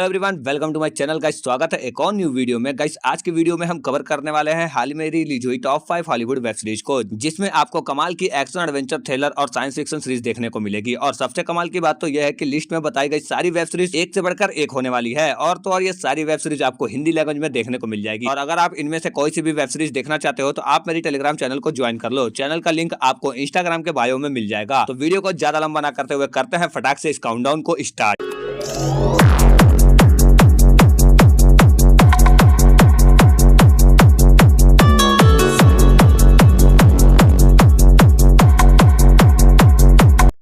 Hello everyone, welcome to my channel guys. स्वागत है एक और न्यू वीडियो में। गाइस आज की वीडियो में हम कवर करने वाले हैं हाल ही में रिलीज हुई टॉप 5 हॉलीवुड वेब सीरीज को, जिसमें आपको कमाल की एक्शन, एडवेंचर, थ्रिलर और साइंस फिक्शन सीरीज देखने को मिलेगी। और सबसे कमाल की बात तो यह है कि लिस्ट में बताई गई सारी वेब सीरीज एक से बढ़कर एक होने वाली है। और तो और ये सारी वेब सीरीज आपको हिंदी लैंग्वेज में देखने को मिल जाएगी। और अगर आप इनमें से कोई सी भी वेब सीरीज देखना चाहते हो तो आप मेरी टेलीग्राम चैनल को ज्वाइन कर लो। चैनल का लिंक आपको इंस्टाग्राम के बायो में मिल जाएगा। तो वीडियो को ज्यादा लंबा ना करते हुए करते हैं फटाक से इस काउंटडाउन को स्टार्ट।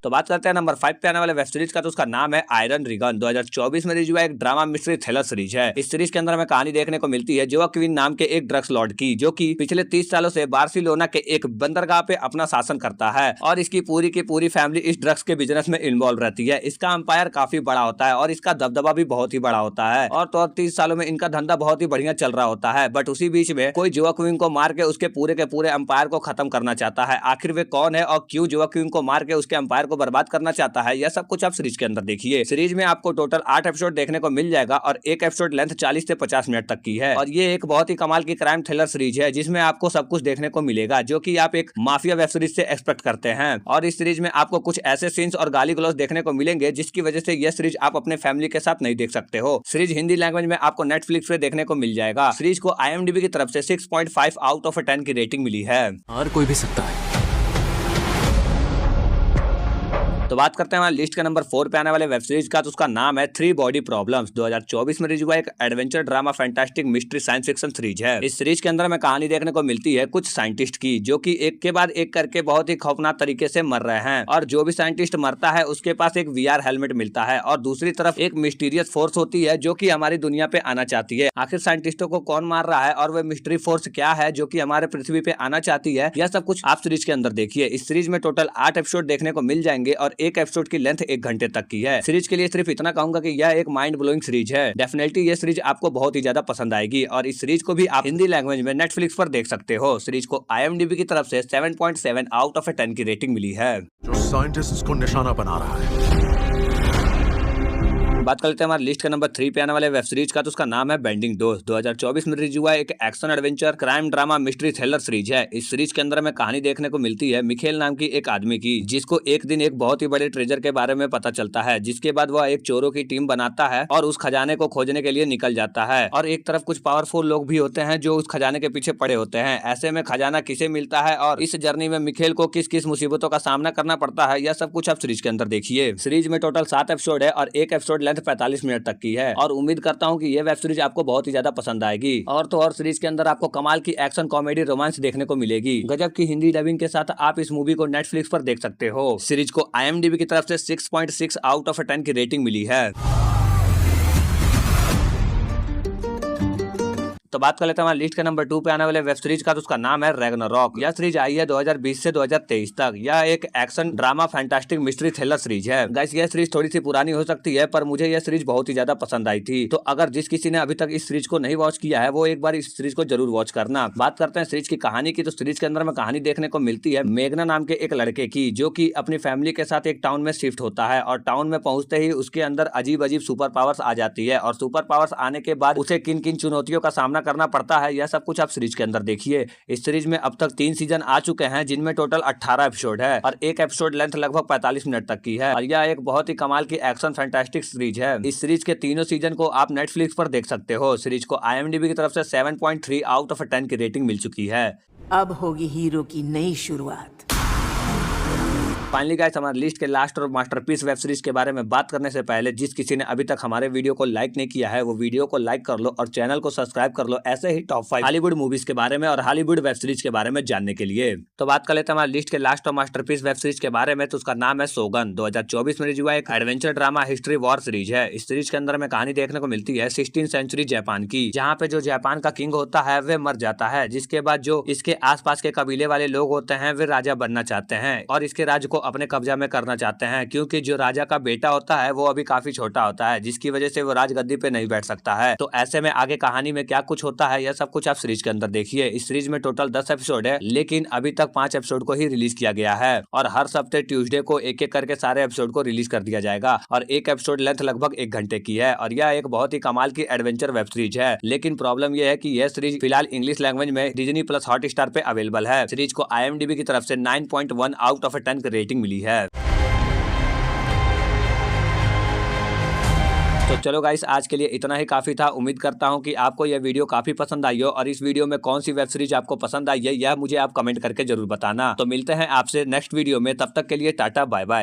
तो बात करते हैं नंबर 5 पे आने वाले वेब सीरीज का। तो उसका नाम है आयरन रिगन। 2024 में रिलीज हुआ एक ड्रामा मिस्ट्री थ्रिलर सीरीज है। इस सीरीज के अंदर हमें कहानी देखने को मिलती है जोआक्विन नाम के एक ड्रग्स लॉर्ड की, जो कि पिछले 30 सालों से बार्सिलोना के एक बंदरगाह पे अपना शासन करता है। और इसकी पूरी की पूरी फैमिली इस ड्रग्स के बिजनेस में इन्वॉल्व रहती है। इसका एम्पायर काफी बड़ा होता है और इसका दबदबा भी बहुत ही बड़ा होता है। और तो 30 सालों में इनका धंधा बहुत ही बढ़िया चल रहा होता है। बट उसी बीच में कोई जोआक्विन को मार के उसके पूरे के पूरे एम्पायर को खत्म करना चाहता है। आखिर वे कौन है और क्यों जोआक्विन को मार के उसके एम्पायर को बर्बाद करना चाहता है, यह सब कुछ आप सीरीज के अंदर देखिए। सीरीज में आपको टोटल 8 एपिसोड देखने को मिल जाएगा और एक एपिसोड लेंथ 40 से 50 मिनट तक की है। और ये एक बहुत ही कमाल की क्राइम थ्रिलर सीरीज है, जिसमें आपको सब कुछ देखने को मिलेगा जो कि आप एक माफिया वेब सीरीज से एक्सपेक्ट करते हैं। और इस सीरीज में आपको कुछ ऐसे सीन्स और गाली गलौज देखने को मिलेंगे जिसकी वजह से यह सीरीज आप अपने फैमिली के साथ नहीं देख सकते हो। सीरीज हिंदी लैंग्वेज में आपको नेटफ्लिक्स पे देखने को मिल जाएगा। सीरीज को IMDb की तरफ से 6.5 आउट ऑफ 10 की रेटिंग मिली है। और कोई भी सकता है। तो बात करते हैं हमारे लिस्ट के नंबर 4 पे आने वाले वेब सीरीज का। तो उसका नाम है 3 बॉडी प्रॉब्लम्स। 2024 में रिलीज हुआ एक adventure drama fantastic mystery science fiction series है। इस सीरीज के अंदर हमें कहानी देखने को मिलती है कुछ साइंटिस्ट की, जो कि एक के बाद एक करके बहुत ही खौफनाक तरीके से मर रहे हैं। और जो भी साइंटिस्ट मरता है उसके पास एक VR हेलमेट मिलता है। और दूसरी तरफ एक मिस्टीरियस फोर्स होती है जो कि हमारी दुनिया पे आना चाहती है। आखिर साइंटिस्टों को कौन मार रहा है और वह मिस्ट्री फोर्स क्या है जो कि हमारे पृथ्वी पे आना चाहती है, यह सब कुछ आप सीरीज के अंदर देखिए। इस सीरीज में टोटल 8 एपिसोड देखने को मिल जाएंगे और एक एपिसोड की लेंथ 1 घंटे तक की है। सीरीज के लिए सिर्फ इतना कहूंगा कि यह एक माइंड ब्लोइंग सीरीज है। डेफिनेटली ये सीरीज आपको बहुत ही ज्यादा पसंद आएगी। और इस सीरीज को भी आप हिंदी लैंग्वेज में नेटफ्लिक्स पर देख सकते हो। सीरीज को IMDb की तरफ से 7.7 आउट ऑफ 10 की रेटिंग मिली है। जो साइंटिस्ट इसको निशाना बना रहा है। बात कर लेते हैं हमारे लिस्ट का नंबर 3 पे आने वाले वेब सीरीज का। तो उसका नाम है बेंडिंग डोज। 2024 में रिलीज हुआ एक action, adventure, crime, drama, mystery, thriller series है। इस सीरीज के अंदर हमें कहानी देखने को मिलती है मिखेल नाम की एक आदमी की, जिसको एक दिन एक बहुत ही बड़े ट्रेजर के बारे में पता चलता है। जिसके बाद वह एक चोरों की टीम बनाता है और उस खजाने को खोजने के लिए निकल जाता है। और एक तरफ कुछ पावरफुल लोग भी होते हैं जो उस खजाने के पीछे पड़े होते हैं। ऐसे में खजाना किसे मिलता है और इस जर्नी में मिखेल को किस किस मुसीबतों का सामना करना पड़ता है, यह सब कुछ आप सीरीज के अंदर देखिए। सीरीज में टोटल 7 एपिसोड है और एक एपिसोड लेंथ 45 मिनट तक की है। और उम्मीद करता हूं कि ये वेब सीरीज आपको बहुत ही ज्यादा पसंद आएगी। और तो और सीरीज के अंदर आपको कमाल की एक्शन, कॉमेडी, रोमांस देखने को मिलेगी। गजब की हिंदी डबिंग के साथ आप इस मूवी को नेटफ्लिक्स पर देख सकते हो। सीरीज को IMDb की तरफ से 6.6 आउट ऑफ 10 की रेटिंग मिली है। तो बात कर लेते हैं हमारे लिस्ट के नंबर 2 पे आने वाले वेब सीरीज का। तो उसका नाम है रैग्नारॉक। यह सीरीज आई है 2020 से 2023 तक। यह एक action, drama, fantastic, mystery, thriller series है। गाइस यह सीरीज थोड़ी सी पुरानी हो सकती है, पर मुझे यह सीरीज बहुत ही ज्यादा पसंद आई थी। तो अगर जिस किसी ने अभी तक इस सीरीज को नहीं वॉच किया है वो एक बार इस सीरीज को जरूर वॉच करना। बात करते हैं सीरीज की कहानी की। तो सीरीज के अंदर में कहानी देखने को मिलती है मेघना नाम के एक लड़के की, जो कि अपनी फैमिली के साथ एक टाउन में शिफ्ट होता है। और टाउन में पहुंचते ही उसके अंदर अजीब अजीब सुपर पावर्स आ जाती है। और सुपर पावर्स आने के बाद उसे किन किन चुनौतियों का सामना करना पड़ता है, यह सब कुछ आप सीरीज के अंदर देखिए। इस सीरीज में अब तक 3 सीजन आ चुके हैं, जिनमें टोटल 18 एपिसोड है और एक एपिसोड लेंथ लगभग 45 मिनट तक की है। और यह एक बहुत ही कमाल की एक्शन फैंटास्टिक सीरीज है। इस सीरीज के तीनों सीजन को आप नेटफ्लिक्स पर देख सकते हो। सीरीज को IMDb की तरफ से 7.3 आउट ऑफ 10 की रेटिंग मिल चुकी है। अब होगी हीरो की नई शुरुआत। फाइनली गाइस हमारे लिस्ट के लास्ट और मास्टरपीस वेब सीरीज के बारे में बात करने से पहले जिस किसी ने अभी तक हमारे वीडियो को लाइक नहीं किया है वो वीडियो को लाइक कर लो और चैनल को सब्सक्राइब कर लो, ऐसे ही टॉप 5 हॉलीवुड मूवीज के बारे में और हॉलीवुड वेब सीरीज के बारे में जानने के लिए। तो बात कर लेते हैं हमारे लिस्ट के लास्ट और मास्टरपीस वेब सीरीज के बारे में। तो उसका नाम है शोगन। 2024 में रिलीज हुआ एक adventure, drama, history, war series है। इस सीरीज के अंदर में कहानी देखने को मिलती है 16वीं सेंचुरी जापान की, जहाँ पे जो जापान का किंग होता है वह मर जाता है। जिसके बाद जो इसके आसपास के कबीले वाले लोग होते हैं वे राजा बनना चाहते हैं और इसके राज्य को अपने कब्जा में करना चाहते हैं, क्योंकि जो राजा का बेटा होता है वो अभी काफी छोटा होता है, जिसकी वजह से वो राजगद्दी पे नहीं बैठ सकता है। तो ऐसे में आगे कहानी में क्या कुछ होता है, यह सब कुछ आप सीरीज के अंदर देखिए। इस सीरीज में टोटल 10 एपिसोड है, लेकिन अभी तक 5 एपिसोड को ही रिलीज किया गया है और हर हफ्ते ट्यूसडे को एक एक करके सारे एपिसोड को रिलीज कर दिया जाएगा और एक एपिसोड लेंथ लगभग 1 घंटे की है और यह एक बहुत ही कमाल की एडवेंचर वेब सीरीज है। लेकिन प्रॉब्लम यह है कि यह सीरीज फिलहाल इंग्लिश लैंग्वेज में डिज्नी प्लस हॉटस्टार पे अवेलेबल है। सीरीज को IMDb की तरफ से 9.1 आउट ऑफ 10 की रेटिंग मिली है। तो चलो गाइस, आज के लिए इतना ही काफी था। उम्मीद करता हूं कि आपको यह वीडियो काफी पसंद आई हो और इस वीडियो में कौन सी वेब सीरीज आपको पसंद आई है यह मुझे आप कमेंट करके जरूर बताना। तो मिलते हैं आपसे नेक्स्ट वीडियो में, तब तक के लिए टाटा बाय बाय।